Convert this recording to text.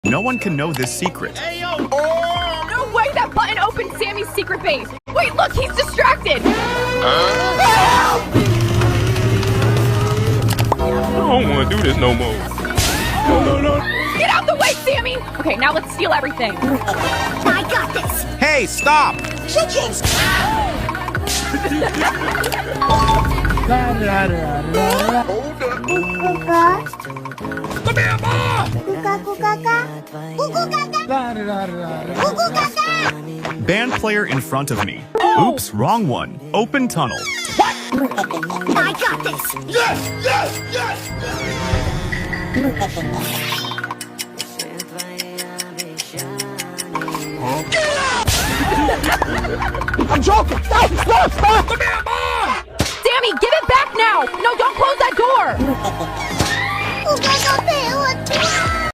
No one can know this secret. Hey, yo! No way that button opened Sammy's secret base. Wait, look, he's distracted. I don't want to do this no more. No. Get out the way, Sammy. Okay, now let's steal everything. I got this. Hey, stop! Chickens. Come here, boy! Band player in front of me. Oops, wrong one. Open tunnel. I got this. Yes! I'm joking! Stop! Come here, boy! Sammy, give it back now. No, don't close that door. Ooga